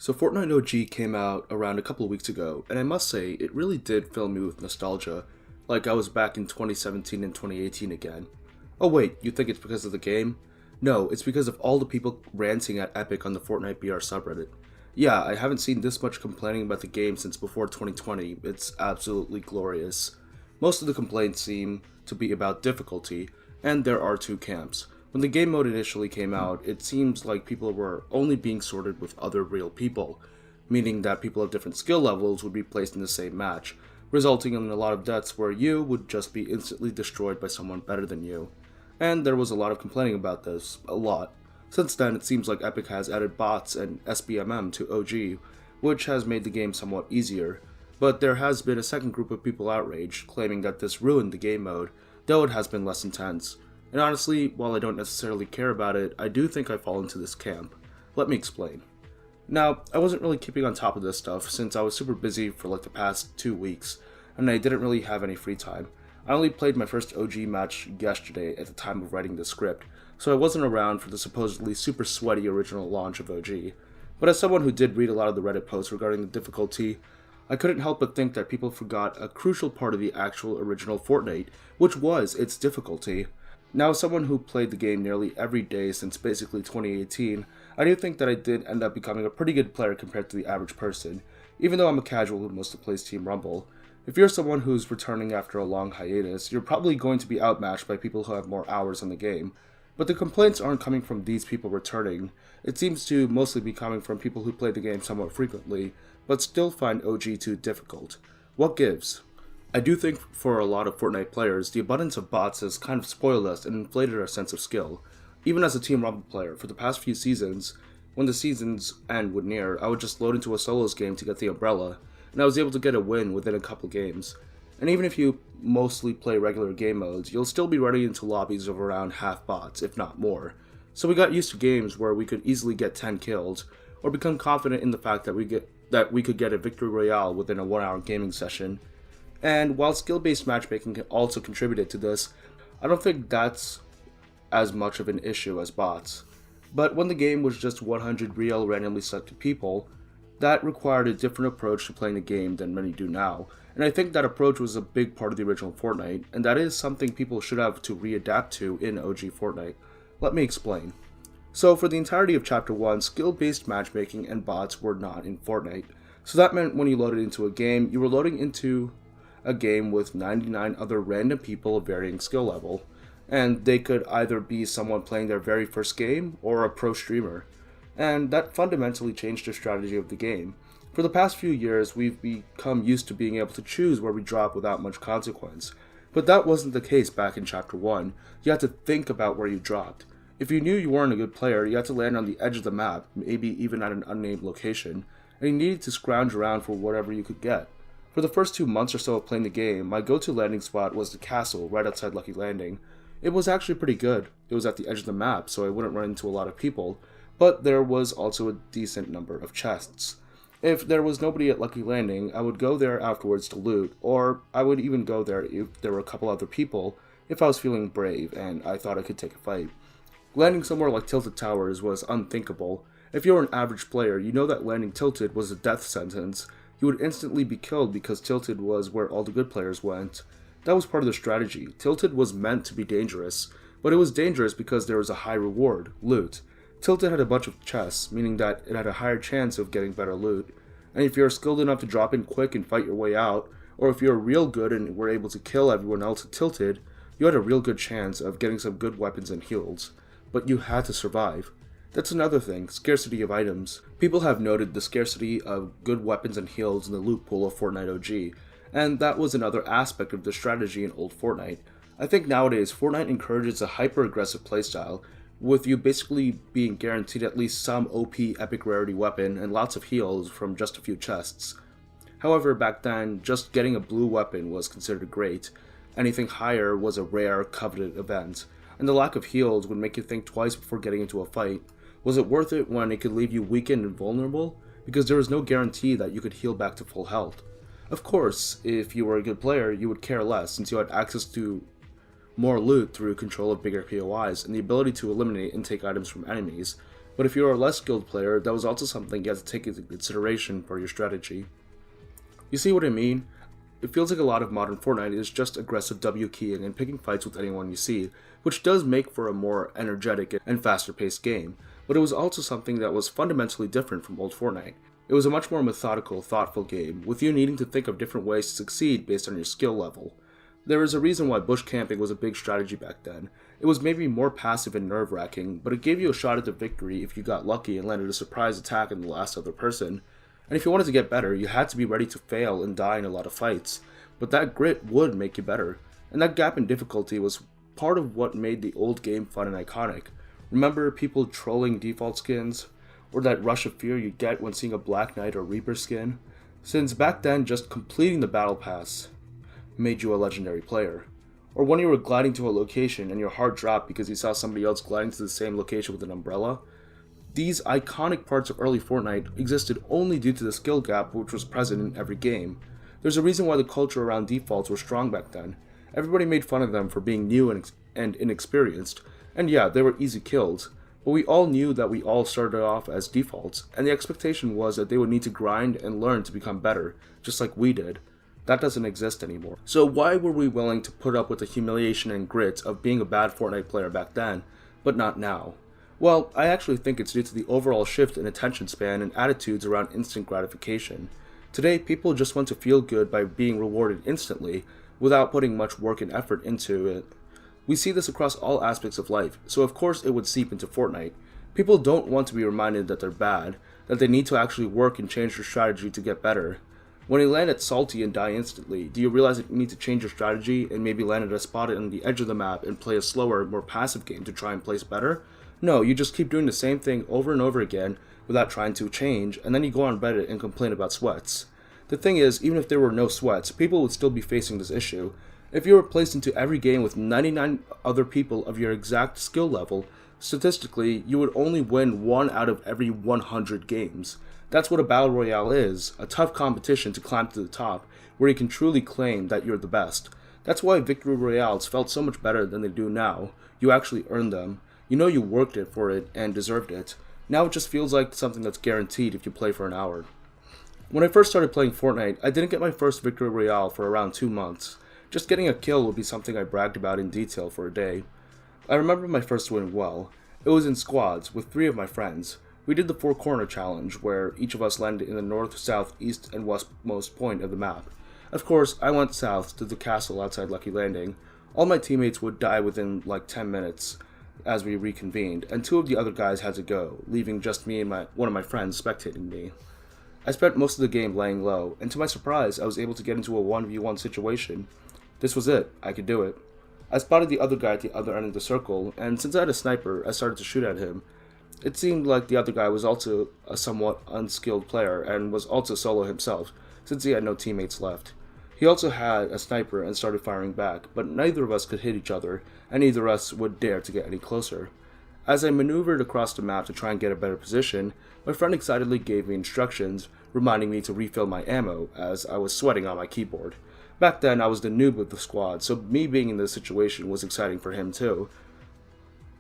So Fortnite OG came out around a couple of weeks ago, and I must say, it really did fill me with nostalgia, like I was back in 2017 and 2018 again. Oh wait, you think it's because of the game? No, it's because of all the people ranting at Epic on the Fortnite BR subreddit. Yeah, I haven't seen this much complaining about the game since before 2020, it's absolutely glorious. Most of the complaints seem to be about difficulty, and there are two camps. When the game mode initially came out, it seems like people were only being sorted with other real people, meaning that people of different skill levels would be placed in the same match, resulting in a lot of deaths where you would just be instantly destroyed by someone better than you. And there was a lot of complaining about this, a lot. Since then, it seems like Epic has added bots and SBMM to OG, which has made the game somewhat easier, but there has been a second group of people outraged, claiming that this ruined the game mode, though it has been less intense. And honestly, while I don't necessarily care about it, I do think I fall into this camp. Let me explain. Now, I wasn't really keeping on top of this stuff since I was super busy for like the past 2 weeks, and I didn't really have any free time. I only played my first OG match yesterday at the time of writing the script, so I wasn't around for the supposedly super sweaty original launch of OG. But as someone who did read a lot of the Reddit posts regarding the difficulty, I couldn't help but think that people forgot a crucial part of the actual original Fortnite, which was its difficulty. Now, as someone who played the game nearly every day since basically 2018, I do think that I did end up becoming a pretty good player compared to the average person, even though I'm a casual who mostly plays Team Rumble. If you're someone who's returning after a long hiatus, you're probably going to be outmatched by people who have more hours in the game. But the complaints aren't coming from these people returning. It seems to mostly be coming from people who play the game somewhat frequently, but still find OG too difficult. What gives? I do think for a lot of Fortnite players, the abundance of bots has kind of spoiled us and inflated our sense of skill. Even as a Team Rumble player, for the past few seasons, when the season's end would near, I would just load into a solos game to get the umbrella, and I was able to get a win within a couple games. And even if you mostly play regular game modes, you'll still be running into lobbies of around half bots, if not more. So we got used to games where we could easily get 10 kills, or become confident in the fact that we could get a victory royale within a 1-hour gaming session. And while skill-based matchmaking also contributed to this, I don't think that's as much of an issue as bots. But when the game was just 100 real randomly selected people, that required a different approach to playing the game than many do now. And I think that approach was a big part of the original Fortnite, and that is something people should have to readapt to in OG Fortnite. Let me explain. So for the entirety of Chapter 1, skill-based matchmaking and bots were not in Fortnite. So that meant when you loaded into a game, you were loading into a game with 99 other random people of varying skill level, and they could either be someone playing their very first game or a pro streamer, and that fundamentally changed the strategy of the game. For the past few years, we've become used to being able to choose where we drop without much consequence, but that wasn't the case back in Chapter 1. You had to think about where you dropped. If you knew you weren't a good player, you had to land on the edge of the map, maybe even at an unnamed location, and you needed to scrounge around for whatever you could get. For the first 2 months or so of playing the game, my go-to landing spot was the castle right outside Lucky Landing. It was actually pretty good. It was at the edge of the map, so I wouldn't run into a lot of people, but there was also a decent number of chests. If there was nobody at Lucky Landing, I would go there afterwards to loot, or I would even go there if there were a couple other people, if I was feeling brave and I thought I could take a fight. Landing somewhere like Tilted Towers was unthinkable. If you were an average player, you know that landing tilted was a death sentence. You would instantly be killed because Tilted was where all the good players went. That was part of the strategy. Tilted was meant to be dangerous, but it was dangerous because there was a high reward, loot. Tilted had a bunch of chests, meaning that it had a higher chance of getting better loot. And if you're skilled enough to drop in quick and fight your way out, or if you're real good and were able to kill everyone else at Tilted, you had a real good chance of getting some good weapons and heals. But you had to survive. That's another thing, scarcity of items. People have noted the scarcity of good weapons and heals in the loot pool of Fortnite OG, and that was another aspect of the strategy in old Fortnite. I think nowadays Fortnite encourages a hyper-aggressive playstyle, with you basically being guaranteed at least some OP epic rarity weapon and lots of heals from just a few chests. However, back then, just getting a blue weapon was considered great. Anything higher was a rare, coveted event, and the lack of heals would make you think twice before getting into a fight. Was it worth it when it could leave you weakened and vulnerable? Because there was no guarantee that you could heal back to full health. Of course, if you were a good player, you would care less since you had access to more loot through control of bigger POIs and the ability to eliminate and take items from enemies, But if you're a less skilled player, that was also something you had to take into consideration for your strategy. You see what I mean? It feels like a lot of modern Fortnite is just aggressive W keying and picking fights with anyone you see, which does make for a more energetic and faster paced game, but it was also something that was fundamentally different from old Fortnite. It was a much more methodical, thoughtful game, with you needing to think of different ways to succeed based on your skill level. There is a reason why bush camping was a big strategy back then. It was maybe more passive and nerve-wracking, but it gave you a shot at the victory if you got lucky and landed a surprise attack on the last other person. And if you wanted to get better, you had to be ready to fail and die in a lot of fights. But that grit would make you better, and that gap in difficulty was part of what made the old game fun and iconic. Remember people trolling default skins? Or that rush of fear you get when seeing a Black Knight or Reaper skin? Since back then just completing the battle pass made you a legendary player. Or when you were gliding to a location and your heart dropped because you saw somebody else gliding to the same location with an umbrella. These iconic parts of early Fortnite existed only due to the skill gap which was present in every game. There's a reason why the culture around defaults were strong back then. Everybody made fun of them for being new and inexperienced, and yeah, they were easy kills, but we all knew that we all started off as defaults, and the expectation was that they would need to grind and learn to become better, just like we did. That doesn't exist anymore. So why were we willing to put up with the humiliation and grit of being a bad Fortnite player back then, but not now? Well, I actually think it's due to the overall shift in attention span and attitudes around instant gratification. Today, people just want to feel good by being rewarded instantly, without putting much work and effort into it. We see this across all aspects of life, so of course it would seep into Fortnite. People don't want to be reminded that they're bad, that they need to actually work and change their strategy to get better. When you land at Salty and die instantly, do you realize that you need to change your strategy and maybe land at a spot on the edge of the map and play a slower, more passive game to try and place better? No, you just keep doing the same thing over and over again without trying to change, and then you go on Reddit and complain about sweats. The thing is, even if there were no sweats, people would still be facing this issue. If you were placed into every game with 99 other people of your exact skill level, statistically, you would only win 1 out of every 100 games. That's what a battle royale is, a tough competition to climb to the top, where you can truly claim that you're the best. That's why victory royales felt so much better than they do now. You actually earned them. You know you worked it for it and deserved it. Now it just feels like something that's guaranteed if you play for an hour. When I first started playing Fortnite, I didn't get my first victory royale for around 2 months. Just getting a kill would be something I bragged about in detail for a day. I remember my first win well. It was in squads with 3 of my friends. We did the 4 corner challenge, where each of us landed in the north, south, east, and westmost point of the map. Of course, I went south to the castle outside Lucky Landing. All my teammates would die within like 10 minutes as we reconvened, and 2 of the other guys had to go, leaving just me and one of my friends spectating me. I spent most of the game laying low, and to my surprise, I was able to get into a 1v1 situation. This was it. I could do it. I spotted the other guy at the other end of the circle, and since I had a sniper, I started to shoot at him. It seemed like the other guy was also a somewhat unskilled player, and was also solo himself, since he had no teammates left. He also had a sniper and started firing back, but neither of us could hit each other, and neither of us would dare to get any closer. As I maneuvered across the map to try and get a better position, my friend excitedly gave me instructions, reminding me to refill my ammo, as I was sweating on my keyboard. Back then, I was the noob of the squad, so me being in this situation was exciting for him too.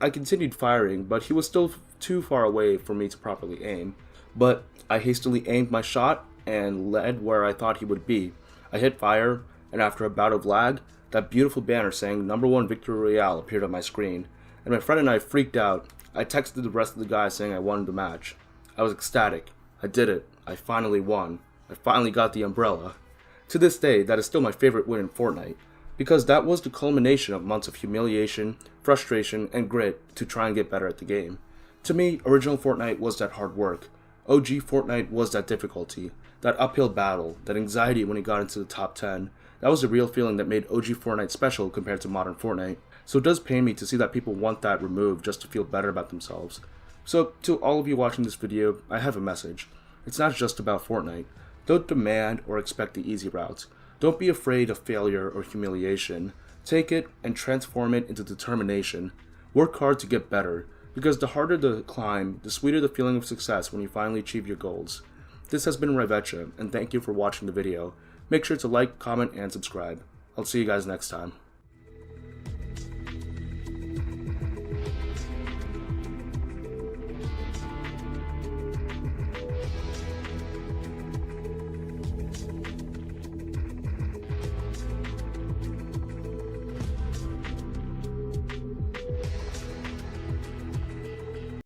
I continued firing, but he was still too far away for me to properly aim. But I hastily aimed my shot and led where I thought he would be. I hit fire, and after a bout of lag, that beautiful banner saying #1 Victory Royale appeared on my screen, and my friend and I freaked out. I texted the rest of the guys saying I won the match. I was ecstatic. I did it. I finally won. I finally got the umbrella. To this day, that is still my favorite win in Fortnite, because that was the culmination of months of humiliation, frustration, and grit to try and get better at the game. To me, original Fortnite was that hard work. OG Fortnite was that difficulty, that uphill battle, that anxiety when it got into the top 10. That was the real feeling that made OG Fortnite special compared to modern Fortnite. So it does pain me to see that people want that removed just to feel better about themselves. So to all of you watching this video, I have a message. It's not just about Fortnite. Don't demand or expect the easy route. Don't be afraid of failure or humiliation. Take it and transform it into determination. Work hard to get better, because the harder the climb, the sweeter the feeling of success when you finally achieve your goals. This has been Ryvecha, and thank you for watching the video. Make sure to like, comment, and subscribe. I'll see you guys next time.